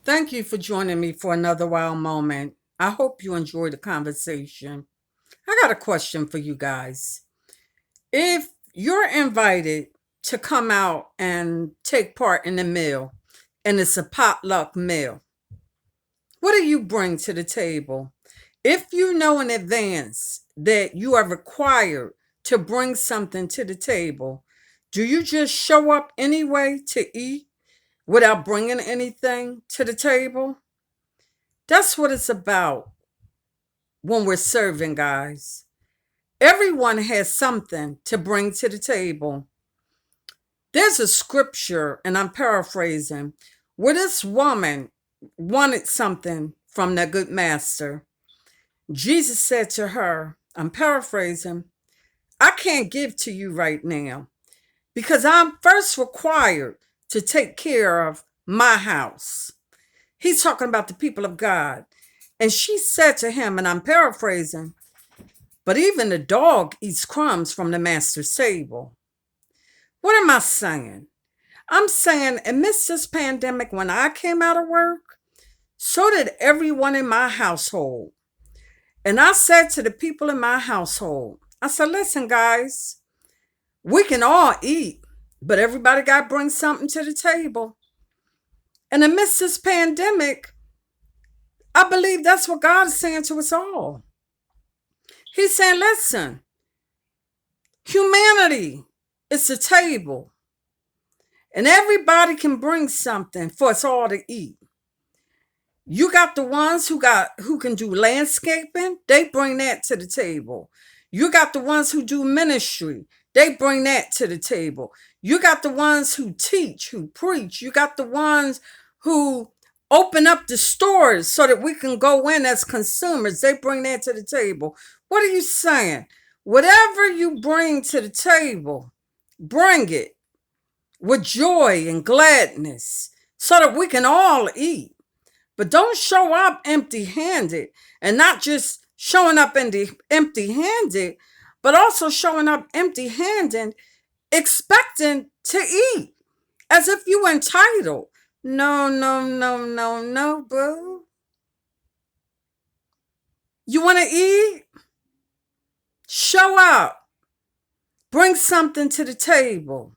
Thank you for joining me for another wild moment. I hope you enjoyed the conversation. I got a question for you guys. If you're invited to come out and take part in the meal, and it's a potluck meal, what do you bring to the table? If you know in advance that you are required to bring something to the table, do you just show up anyway to eat without bringing anything to the table? That's what it's about when we're serving, guys. Everyone has something to bring to the table. There's a scripture, and I'm paraphrasing, where this woman wanted something from the good master. Jesus said to her, I'm paraphrasing, I can't give to you right now because I'm first required to take care of my house. He's talking about the people of God. And she said to him, and I'm paraphrasing, but even the dog eats crumbs from the master's table. What am I saying? I'm saying, amidst this pandemic, when I came out of work, so did everyone in my household. And I said to the people in my household, I said, listen, guys, we can all eat, but everybody got to bring something to the table. And amidst this pandemic, I believe that's what God is saying to us all. He's saying, listen, humanity is the table, and everybody can bring something for us all to eat. You got the ones who can do landscaping, they bring that to the table. You got the ones who do ministry, they bring that to the table. You got the ones who teach, who preach. You got the ones who open up the stores so that we can go in as consumers. They bring that to the table. What are you saying? Whatever you bring to the table, bring it with joy and gladness so that we can all eat. But don't show up empty handed, and not just showing up empty handed, but also showing up empty handed, expecting to eat as if you entitled. No, no, no, no, no, boo. You want to eat? Show up. Bring something to the table.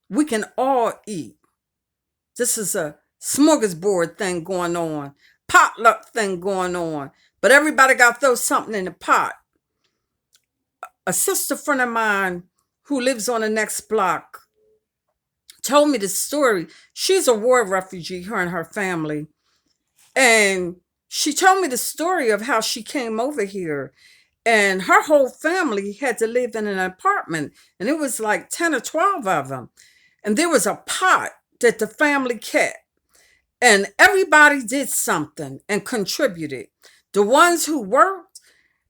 We can all eat. This is a smorgasbord thing going on, potluck thing going on, but everybody got to throw something in the pot. A sister friend of mine who lives on the next block told me the story. She's a war refugee, her and her family. And she told me the story of how she came over here, and her whole family had to live in an apartment, and it was like 10 or 12 of them. And there was a pot that the family kept, and everybody did something and contributed. The ones who worked,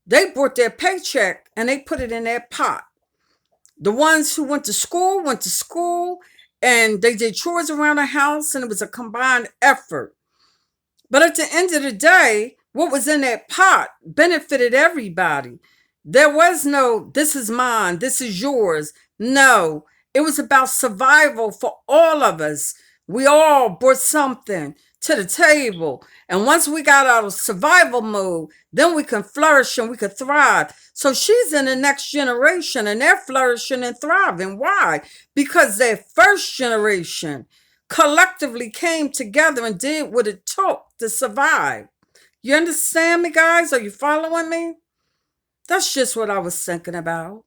they brought their paycheck and they put it in their pot. The ones who went to school, and they did chores around the house, and it was a combined effort. But at the end of the day, what was in that pot benefited everybody. There was no, this is mine, this is yours. No, it was about survival for all of us. We all brought something to the table. And once we got out of survival mode, then we can flourish and we can thrive. So she's in the next generation and they're flourishing and thriving. Why? Because their first generation collectively came together and did what it took to survive. You understand me, guys? Are you following me? That's just what I was thinking about.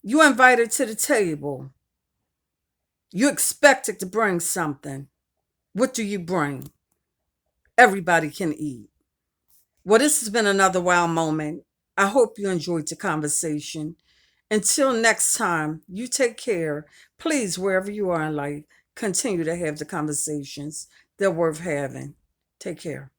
You invited to the table. You expected to bring something. What do you bring? Everybody can eat. Well, this has been another wild moment. I hope you enjoyed the conversation. Until next time, you take care. Please, wherever you are in life, continue to have the conversations. They're worth having. Take care.